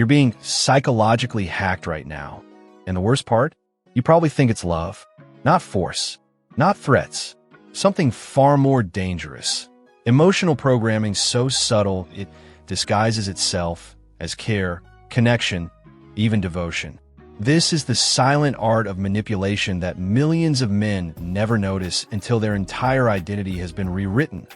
You're being psychologically hacked right now. And the worst part? You probably think it's love. Not force. Not threats. Something far more dangerous. Emotional programming so subtle it disguises itself as care, connection, even devotion. This is the silent art of manipulation that millions of men never notice until their entire identity has been rewritten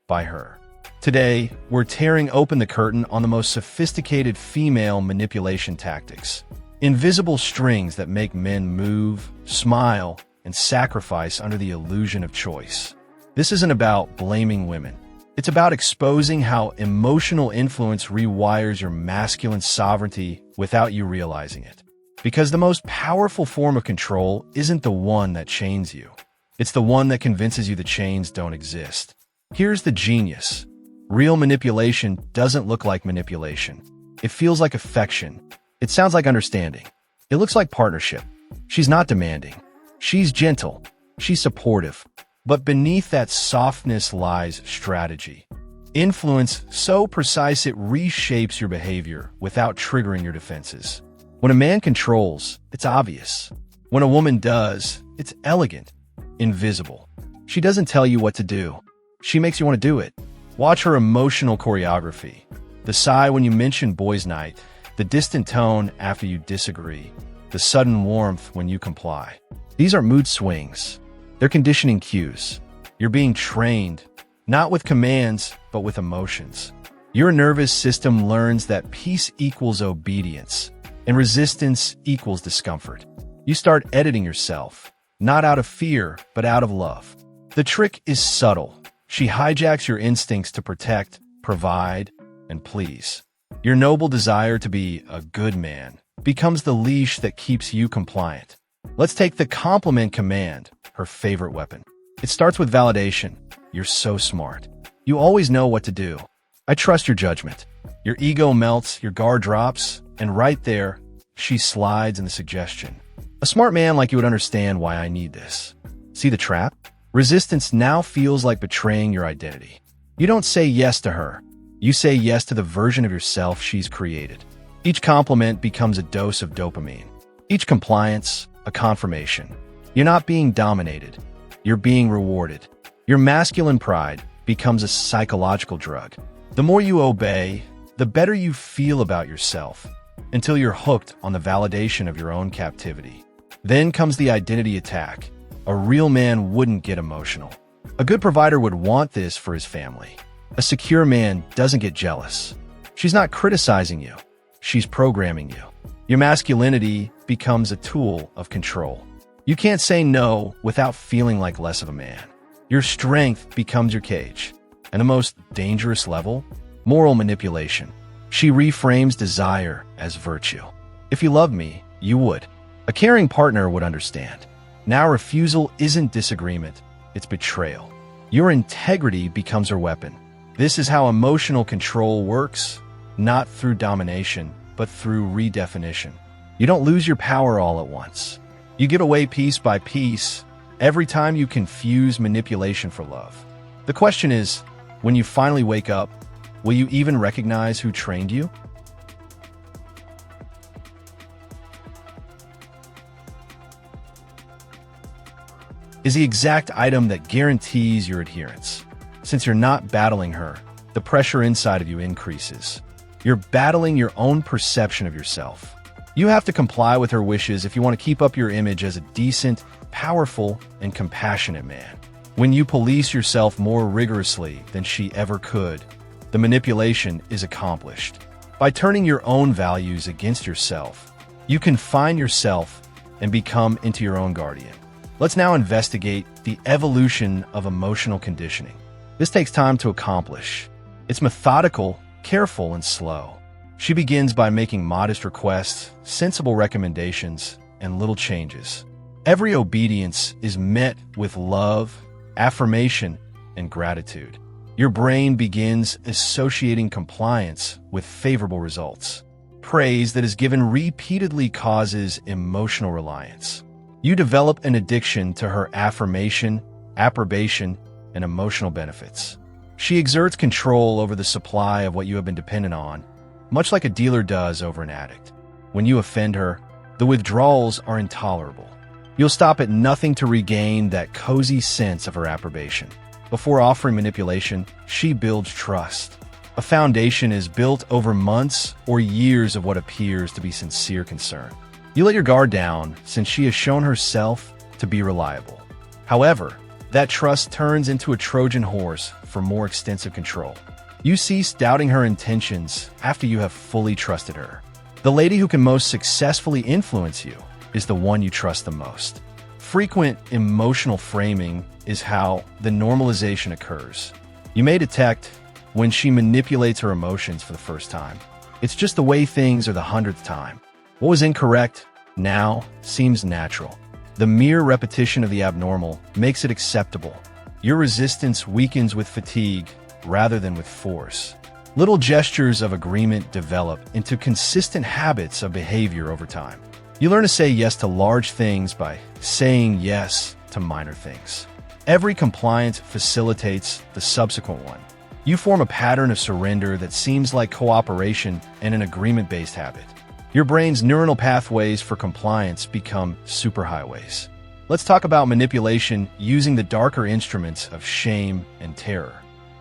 by her. Today, we're tearing open the curtain on the most sophisticated female manipulation tactics. Invisible strings that make men move, smile, and sacrifice under the illusion of choice. This isn't about blaming women. It's about exposing how emotional influence rewires your masculine sovereignty without you realizing it. Because the most powerful form of control isn't the one that chains you. It's the one that convinces you the chains don't exist. Here's the genius. Real manipulation doesn't look like manipulation. It feels like affection. It sounds like understanding. It looks like partnership. She's not demanding. She's gentle. She's supportive. But beneath that softness lies strategy. Influence so precise it reshapes your behavior without triggering your defenses. When a man controls, it's obvious. When a woman does, it's elegant, invisible. She doesn't tell you what to do. She makes you want to do it. Watch her emotional choreography. The sigh when you mention boys' night, the distant tone after you disagree, the sudden warmth when you comply. These are mood swings. They're conditioning cues. You're being trained, not with commands, but with emotions. Your nervous system learns that peace equals obedience, and resistance equals discomfort. You start editing yourself, not out of fear, but out of love. The trick is subtle. She hijacks your instincts to protect, provide, and please. Your noble desire to be a good man becomes the leash that keeps you compliant. Let's take the compliment command, her favorite weapon. It starts with validation. You're so smart. You always know what to do. I trust your judgment. Your ego melts, your guard drops, and right there, she slides in the suggestion. A smart man like you would understand why I need this. See the trap? Resistance now feels like betraying your identity. You don't say yes to her. You say yes to the version of yourself she's created. Each compliment becomes a dose of dopamine. Each compliance, a confirmation. You're not being dominated. You're being rewarded. Your masculine pride becomes a psychological drug. The more you obey, the better you feel about yourself, until you're hooked on the validation of your own captivity. Then comes the identity attack. A real man wouldn't get emotional. A good provider would want this for his family. A secure man doesn't get jealous. She's not criticizing you. She's programming you. Your masculinity becomes a tool of control. You can't say no without feeling like less of a man. Your strength becomes your cage. And the most dangerous level? Moral manipulation. She reframes desire as virtue. If you loved me, you would. A caring partner would understand. Now refusal isn't disagreement, it's betrayal. Your integrity becomes her weapon. This is how emotional control works, not through domination, but through redefinition. You don't lose your power all at once. You give away piece by piece every time you confuse manipulation for love. The question is, when you finally wake up, will you even recognize who trained you? Is the exact item that guarantees your adherence. Since you're not battling her, the pressure inside of you increases. You're battling your own perception of yourself. You have to comply with her wishes if you want to keep up your image as a decent, powerful, and compassionate man. When you police yourself more rigorously than she ever could, the manipulation is accomplished. By turning your own values against yourself, you can find yourself and become into your own guardian. Let's now investigate the evolution of emotional conditioning. This takes time to accomplish. It's methodical, careful, and slow. She begins by making modest requests, sensible recommendations, and little changes. Every obedience is met with love, affirmation, and gratitude. Your brain begins associating compliance with favorable results. Praise that is given repeatedly causes emotional reliance. You develop an addiction to her affirmation, approbation, and emotional benefits. She exerts control over the supply of what you have been dependent on, much like a dealer does over an addict. When you offend her, the withdrawals are intolerable. You'll stop at nothing to regain that cozy sense of her approbation. Before offering manipulation, she builds trust. A foundation is built over months or years of what appears to be sincere concern. You let your guard down since she has shown herself to be reliable. However, that trust turns into a Trojan horse for more extensive control. You cease doubting her intentions after you have fully trusted her. The lady who can most successfully influence you is the one you trust the most. Frequent emotional framing is how the normalization occurs. You may detect when she manipulates her emotions for the first time. It's just the way things are the 100th time. What was incorrect now seems natural. The mere repetition of the abnormal makes it acceptable. Your resistance weakens with fatigue rather than with force. Little gestures of agreement develop into consistent habits of behavior over time. You learn to say yes to large things by saying yes to minor things. Every compliance facilitates the subsequent one. You form a pattern of surrender that seems like cooperation and an agreement-based habit. Your brain's neuronal pathways for compliance become superhighways. Let's talk about manipulation using the darker instruments of shame and terror.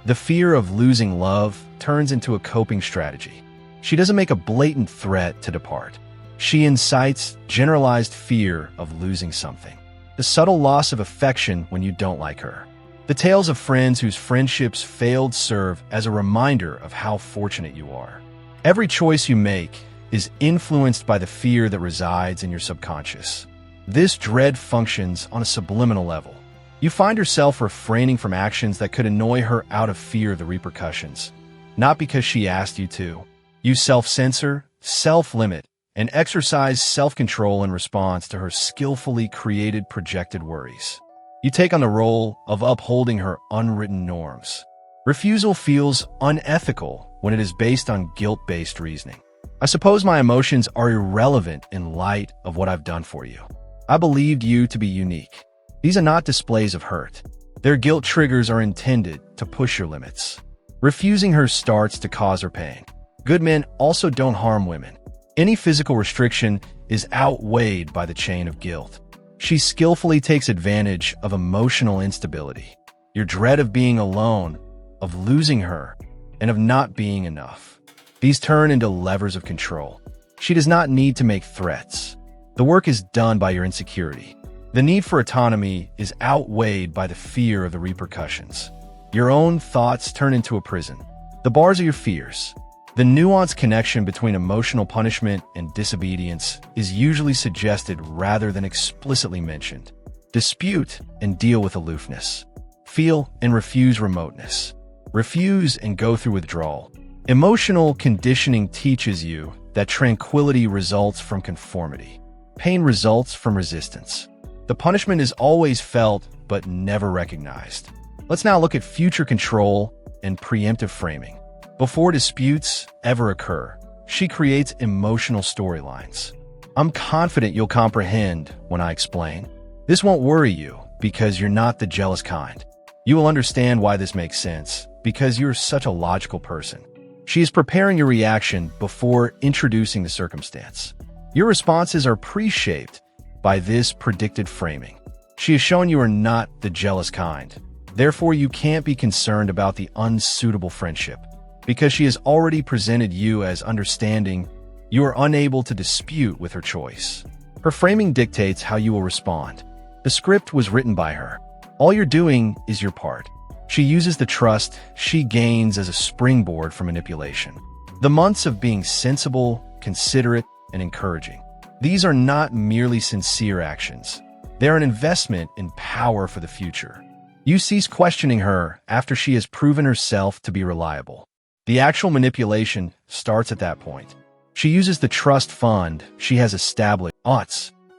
The fear of losing love turns into a coping strategy. She doesn't make a blatant threat to depart. She incites generalized fear of losing something. The subtle loss of affection when you don't like her. The tales of friends whose friendships failed serve as a reminder of how fortunate you are. Every choice you make is influenced by the fear that resides in your subconscious. This dread functions on a subliminal level. You find yourself refraining from actions that could annoy her out of fear of the repercussions, not because she asked you to. You self-censor, self-limit, and exercise self-control in response to her skillfully created projected worries. You take on the role of upholding her unwritten norms. Refusal feels unethical when it is based on guilt-based reasoning. I suppose my emotions are irrelevant in light of what I've done for you. I believed you to be unique. These are not displays of hurt. Their guilt triggers are intended to push your limits. Refusing her starts to cause her pain. Good men also don't harm women. Any physical restriction is outweighed by the chain of guilt. She skillfully takes advantage of emotional instability, your dread of being alone, of losing her, and of not being enough. These turn into levers of control. She does not need to make threats. The work is done by your insecurity. The need for autonomy is outweighed by the fear of the repercussions. Your own thoughts turn into a prison. The bars are your fears. The nuanced connection between emotional punishment and disobedience is usually suggested rather than explicitly mentioned. Dispute and deal with aloofness. Feel and refuse remoteness. Refuse and go through withdrawal. Emotional conditioning teaches you that tranquility results from conformity. Pain results from resistance. The punishment is always felt but never recognized. Let's now look at future control and preemptive framing. Before disputes ever occur, she creates emotional storylines. I'm confident you'll comprehend when I explain. This won't worry you because you're not the jealous kind. You will understand why this makes sense because you're such a logical person. She is preparing your reaction before introducing the circumstance. Your responses are pre-shaped by this predicted framing. She has shown you are not the jealous kind. Therefore, you can't be concerned about the unsuitable friendship. Because she has already presented you as understanding, you are unable to dispute with her choice. Her framing dictates how you will respond. The script was written by her. All you're doing is your part. She uses the trust she gains as a springboard for manipulation. The months of being sensible, considerate, and encouraging. These are not merely sincere actions. They're an investment in power for the future. You cease questioning her after she has proven herself to be reliable. The actual manipulation starts at that point. She uses the trust fund she has established.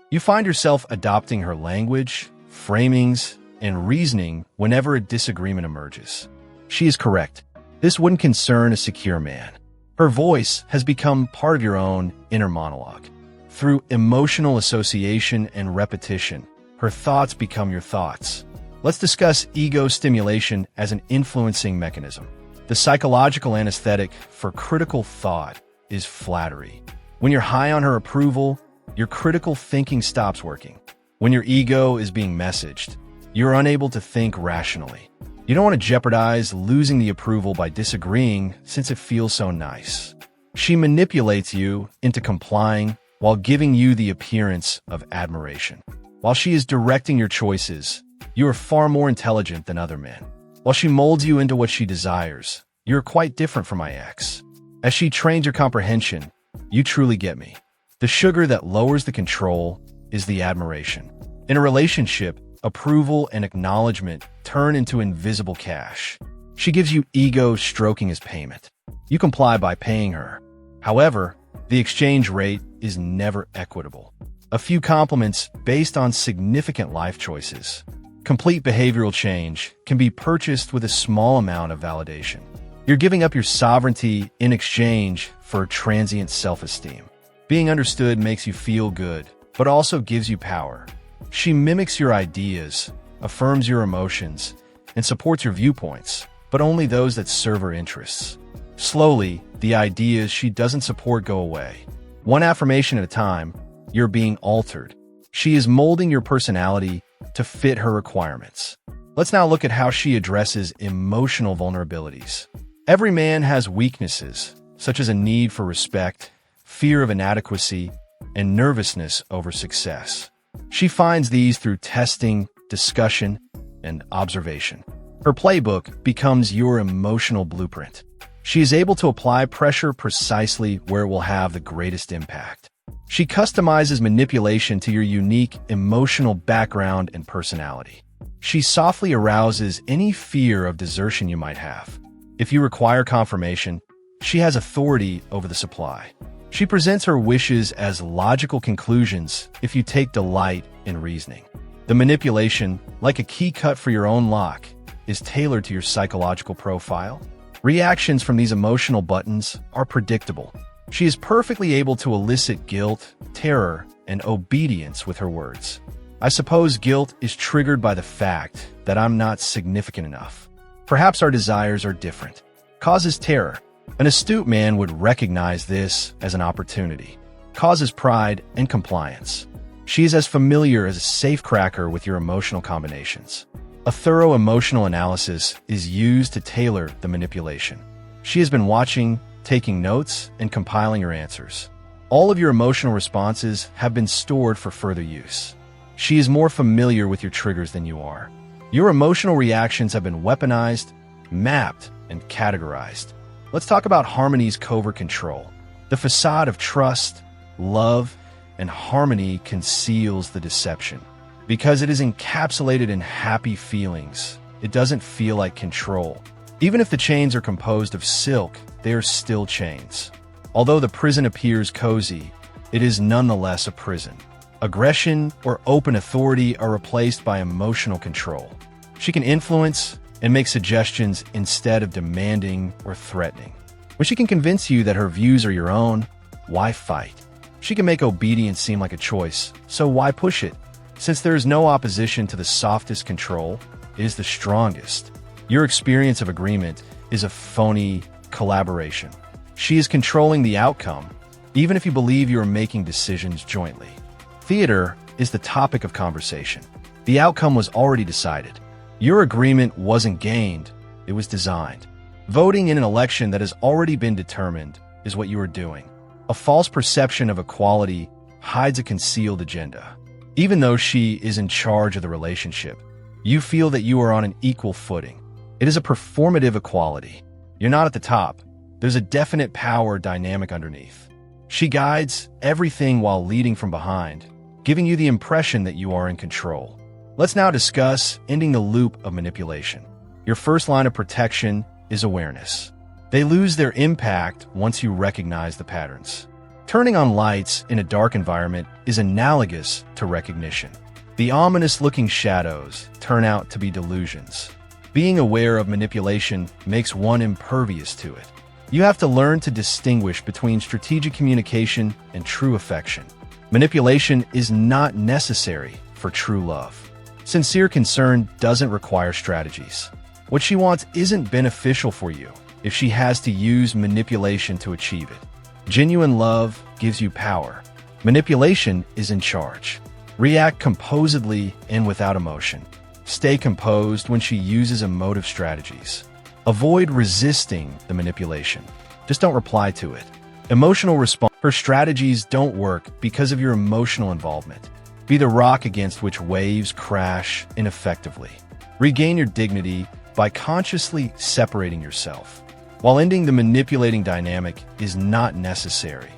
You find yourself adopting her language, framings, and reasoning whenever a disagreement emerges. She is correct. This wouldn't concern a secure man. Her voice has become part of your own inner monologue. Through emotional association and repetition, her thoughts become your thoughts. Let's discuss ego stimulation as an influencing mechanism. The psychological anesthetic for critical thought is flattery. When you're high on her approval, your critical thinking stops working. When your ego is being messaged, you're unable to think rationally. You don't want to jeopardize losing the approval by disagreeing since it feels so nice. She manipulates you into complying while giving you the appearance of admiration. While she is directing your choices, you are far more intelligent than other men. While she molds you into what she desires, you are quite different from my ex. As she trains your comprehension, you truly get me. The sugar that lowers the control is the admiration. In a relationship, approval and acknowledgement turn into invisible cash. She gives you ego stroking as payment. You comply by paying her. However, the exchange rate is never equitable. A few compliments based on significant life choices. Complete behavioral change can be purchased with a small amount of validation. You're giving up your sovereignty in exchange for transient self-esteem. Being understood makes you feel good, but also gives you power. She mimics your ideas, affirms your emotions, and supports your viewpoints, but only those that serve her interests. Slowly, the ideas she doesn't support go away. One affirmation at a time, you're being altered. She is molding your personality to fit her requirements. Let's now look at how she addresses emotional vulnerabilities. Every man has weaknesses, such as a need for respect, fear of inadequacy, and nervousness over success. She finds these through testing, discussion, and observation. Her playbook becomes your emotional blueprint. She is able to apply pressure precisely where it will have the greatest impact. She customizes manipulation to your unique emotional background and personality. She softly arouses any fear of desertion you might have. If you require confirmation, she has authority over the supply. She presents her wishes as logical conclusions if you take delight in reasoning. The manipulation, like a key cut for your own lock, is tailored to your psychological profile. Reactions from these emotional buttons are predictable. She is perfectly able to elicit guilt, terror, and obedience with her words. I suppose guilt is triggered by the fact that I'm not significant enough. Perhaps our desires are different. Causes terror. An astute man would recognize this as an opportunity. Causes pride and compliance. She is as familiar as a safecracker with your emotional combinations. A thorough emotional analysis is used to tailor the manipulation. She has been watching, taking notes, and compiling your answers. All of your emotional responses have been stored for further use. She is more familiar with your triggers than you are. Your emotional reactions have been weaponized, mapped, and categorized. Let's talk about Harmony's covert control. The facade of trust, love, and harmony conceals the deception. Because it is encapsulated in happy feelings, it doesn't feel like control. Even if the chains are composed of silk, they are still chains. Although the prison appears cozy, it is nonetheless a prison. Aggression or open authority are replaced by emotional control. She can influence and make suggestions instead of demanding or threatening. When she can convince you that her views are your own, why fight? She can make obedience seem like a choice, so why push it? Since there is no opposition to the softest control, it is the strongest. Your experience of agreement is a phony collaboration. She is controlling the outcome, even if you believe you are making decisions jointly. Theater is the topic of conversation. The outcome was already decided. Your agreement wasn't gained, it was designed. Voting in an election that has already been determined is what you are doing. A false perception of equality hides a concealed agenda. Even though she is in charge of the relationship, you feel that you are on an equal footing. It is a performative equality. You're not at the top. There's a definite power dynamic underneath. She guides everything while leading from behind, giving you the impression that you are in control. Let's now discuss ending the loop of manipulation. Your first line of protection is awareness. They lose their impact once you recognize the patterns. Turning on lights in a dark environment is analogous to recognition. The ominous-looking shadows turn out to be delusions. Being aware of manipulation makes one impervious to it. You have to learn to distinguish between strategic communication and true affection. Manipulation is not necessary for true love. Sincere concern doesn't require strategies. What she wants isn't beneficial for you if she has to use manipulation to achieve it. Genuine love gives you power. Manipulation is in charge. React composedly and without emotion. Stay composed when she uses emotive strategies. Avoid resisting the manipulation. Just don't reply to it. Emotional response. Her strategies don't work because of your emotional involvement. Be the rock against which waves crash ineffectively. Regain your dignity by consciously separating yourself. While ending the manipulating dynamic is not necessary,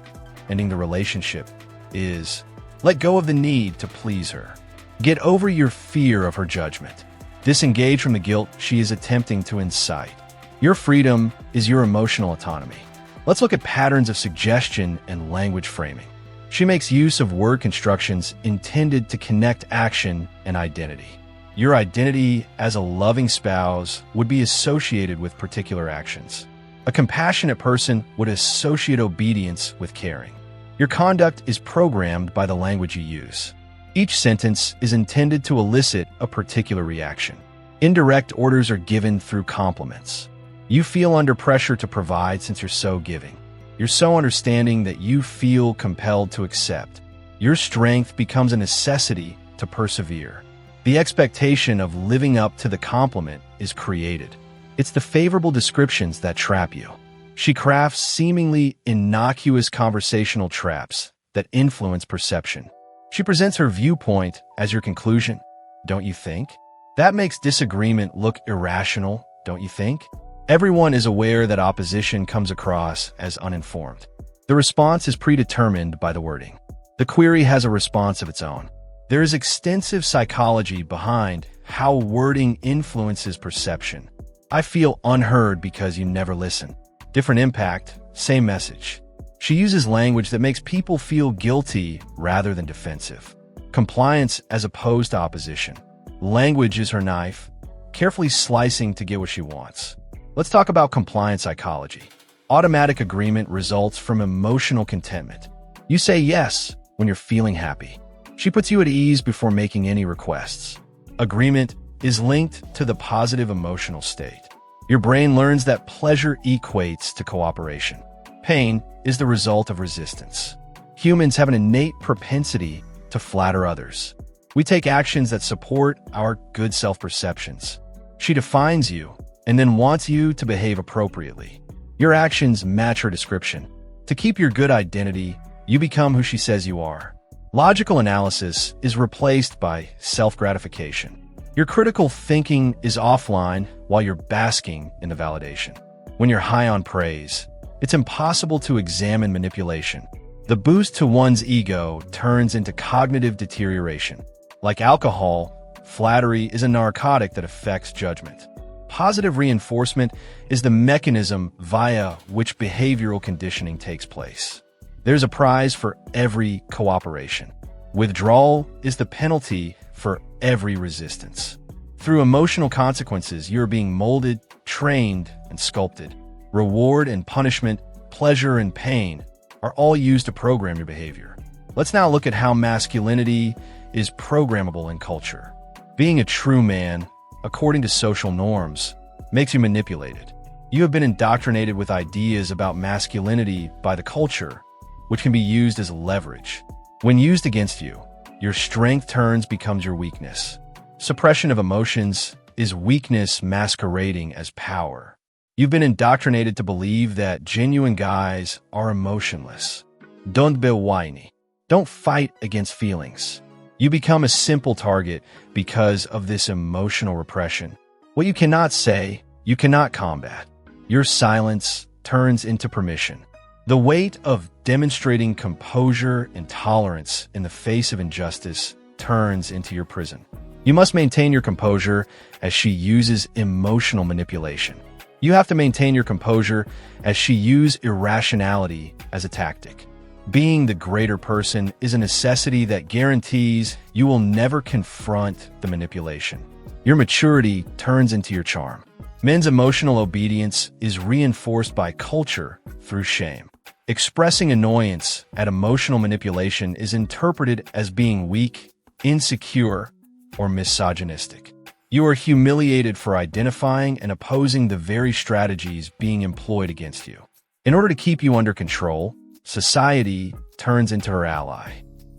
ending the relationship is. Let go of the need to please her. Get over your fear of her judgment. Disengage from the guilt she is attempting to incite. Your freedom is your emotional autonomy. Let's look at patterns of suggestion and language framing. She makes use of word constructions intended to connect action and identity. Your identity as a loving spouse would be associated with particular actions. A compassionate person would associate obedience with caring. Your conduct is programmed by the language you use. Each sentence is intended to elicit a particular reaction. Indirect orders are given through compliments. You feel under pressure to provide since you're so giving. You're so understanding that you feel compelled to accept. Your strength becomes a necessity to persevere. The expectation of living up to the compliment is created. It's the favorable descriptions that trap you. She crafts seemingly innocuous conversational traps that influence perception. She presents her viewpoint as your conclusion, don't you think? That makes disagreement look irrational, don't you think? Everyone is aware that opposition comes across as uninformed. The response is predetermined by the wording. The query has a response of its own. There is extensive psychology behind how wording influences perception. I feel unheard because you never listen. Different impact, same message. She uses language that makes people feel guilty rather than defensive. Compliance as opposed to opposition. Language is her knife, carefully slicing to get what she wants. Let's talk about compliance psychology. Automatic agreement results from emotional contentment. You say yes when you're feeling happy. She puts you at ease before making any requests. Agreement is linked to the positive emotional state. Your brain learns that pleasure equates to cooperation. Pain is the result of resistance. Humans have an innate propensity to flatter others. We take actions that support our good self-perceptions. She defines you and then wants you to behave appropriately. Your actions match her description. To keep your good identity, you become who she says you are. Logical analysis is replaced by self-gratification. Your critical thinking is offline while you're basking in the validation. When you're high on praise, it's impossible to examine manipulation. The boost to one's ego turns into cognitive deterioration. Like alcohol, flattery is a narcotic that affects judgment. Positive reinforcement is the mechanism via which behavioral conditioning takes place. There's a prize for every cooperation. Withdrawal is the penalty for every resistance. Through emotional consequences, you're being molded, trained, and sculpted. Reward and punishment, pleasure and pain are all used to program your behavior. Let's now look at how masculinity is programmable in culture. Being a true man, according to social norms, makes you manipulated. You have been indoctrinated with ideas about masculinity by the culture, which can be used as leverage. When used against you, your strength becomes your weakness. Suppression of emotions is weakness masquerading as power. You've been indoctrinated to believe that genuine guys are emotionless. Don't be whiny. Don't fight against feelings. You become a simple target because of this emotional repression. What you cannot say, you cannot combat. Your silence turns into permission. The weight of demonstrating composure and tolerance in the face of injustice turns into your prison. You must maintain your composure as she uses emotional manipulation. You have to maintain your composure as she uses irrationality as a tactic. Being the greater person is a necessity that guarantees you will never confront the manipulation. Your maturity turns into your charm. Men's emotional obedience is reinforced by culture through shame. Expressing annoyance at emotional manipulation is interpreted as being weak, insecure, or misogynistic. You are humiliated for identifying and opposing the very strategies being employed against you. In order to keep you under control, society turns into her ally.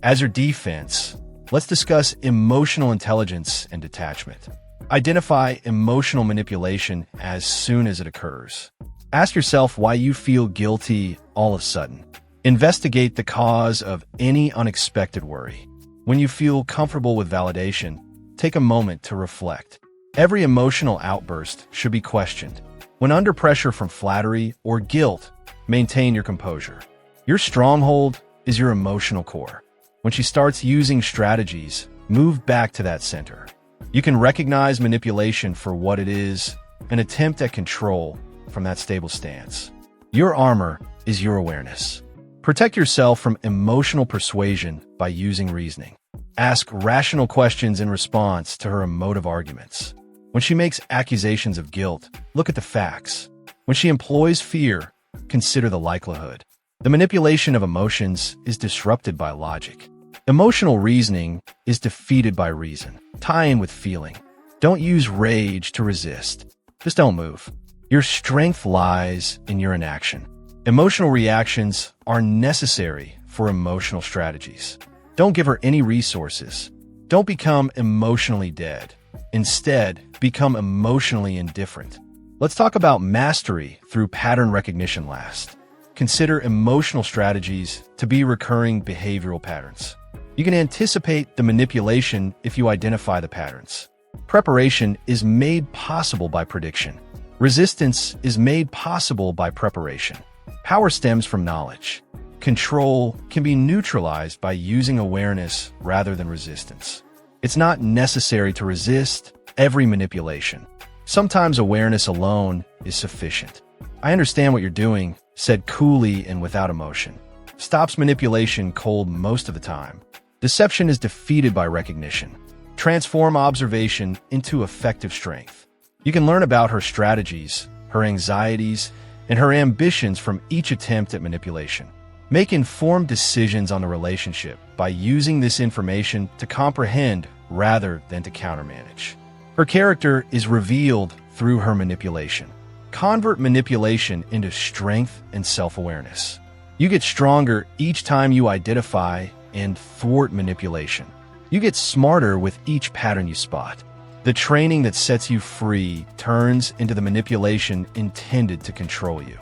As her defense, let's discuss emotional intelligence and detachment. Identify emotional manipulation as soon as it occurs. Ask yourself why you feel guilty all of a sudden. Investigate the cause of any unexpected worry. When you feel comfortable with validation, take a moment to reflect. Every emotional outburst should be questioned. When under pressure from flattery or guilt, maintain your composure. Your stronghold is your emotional core. When she starts using strategies, move back to that center. You can recognize manipulation for what it is, an attempt at control from that stable stance. Your armor is your awareness. Protect yourself from emotional persuasion by using reasoning. Ask rational questions in response to her emotive arguments. When she makes accusations of guilt, look at the facts. When she employs fear, consider the likelihood. The manipulation of emotions is disrupted by logic. Emotional reasoning is defeated by reason. Tie in with feeling. Don't use rage to resist. Just don't move. Your strength lies in your inaction. Emotional reactions are necessary for emotional strategies. Don't give her any resources. Don't become emotionally dead. Instead, become emotionally indifferent. Let's talk about mastery through pattern recognition last. Consider emotional strategies to be recurring behavioral patterns. You can anticipate the manipulation if you identify the patterns. Preparation is made possible by prediction. Resistance is made possible by preparation. Power stems from knowledge. Control can be neutralized by using awareness rather than resistance. It's not necessary to resist every manipulation. Sometimes awareness alone is sufficient. "I understand what you're doing," said coolly and without emotion, stops manipulation cold most of the time. Deception is defeated by recognition. Transform observation into effective strength. You can learn about her strategies, her anxieties, and her ambitions from each attempt at manipulation. Make informed decisions on the relationship by using this information to comprehend rather than to countermanage. Her character is revealed through her manipulation. Convert manipulation into strength and self-awareness. You get stronger each time you identify and thwart manipulation. You get smarter with each pattern you spot. The training that sets you free turns into the manipulation intended to control you.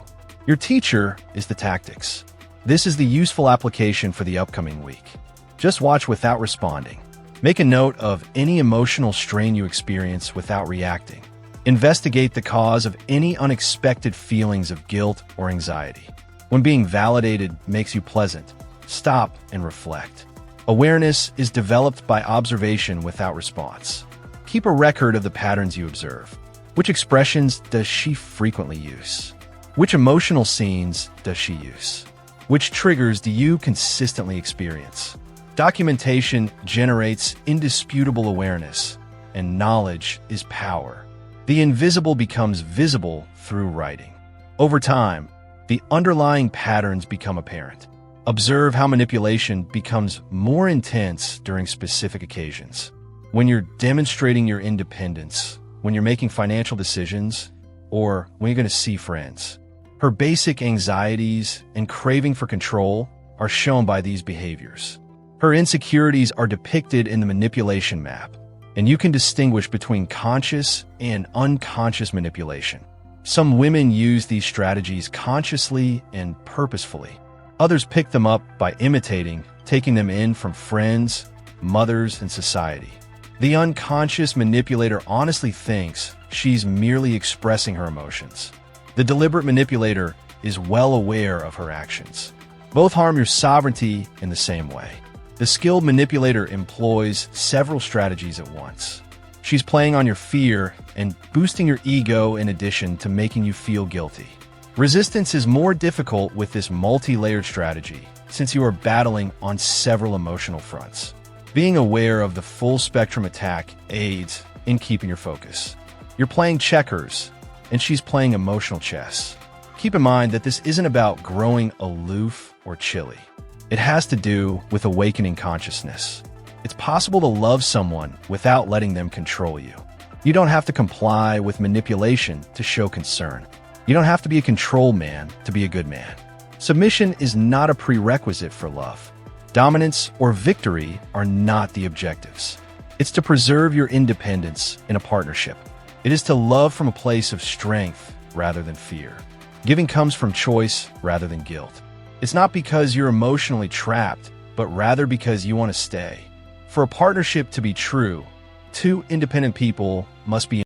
Your teacher is the tactics. This is the useful application for the upcoming week. Just watch without responding. Make a note of any emotional strain you experience without reacting. Investigate the cause of any unexpected feelings of guilt or anxiety. When being validated makes you pleasant, stop and reflect. Awareness is developed by observation without response. Keep a record of the patterns you observe. Which expressions does she frequently use? Which emotional scenes does she use? Which triggers do you consistently experience? Documentation generates indisputable awareness, and knowledge is power. The invisible becomes visible through writing. Over time, the underlying patterns become apparent. Observe how manipulation becomes more intense during specific occasions. When you're demonstrating your independence, when you're making financial decisions, or when you're going to see friends. Her basic anxieties and craving for control are shown by these behaviors. Her insecurities are depicted in the manipulation map, and you can distinguish between conscious and unconscious manipulation. Some women use these strategies consciously and purposefully. Others pick them up by imitating, taking them in from friends, mothers, and society. The unconscious manipulator honestly thinks she's merely expressing her emotions. The deliberate manipulator is well aware of her actions. Both harm your sovereignty in the same way. The skilled manipulator employs several strategies at once. She's playing on your fear and boosting your ego in addition to making you feel guilty. Resistance is more difficult with this multi-layered strategy since you are battling on several emotional fronts. Being aware of the full spectrum attack aids in keeping your focus. You're playing checkers, and she's playing emotional chess. Keep in mind that this isn't about growing aloof or chilly. It has to do with awakening consciousness. It's possible to love someone without letting them control you. You don't have to comply with manipulation to show concern. You don't have to be a control man to be a good man. Submission is not a prerequisite for love. Dominance or victory are not the objectives. It's to preserve your independence in a partnership. It is to love from a place of strength rather than fear. Giving comes from choice rather than guilt. It's not because you're emotionally trapped, but rather because you want to stay. For a partnership to be true, two independent people must be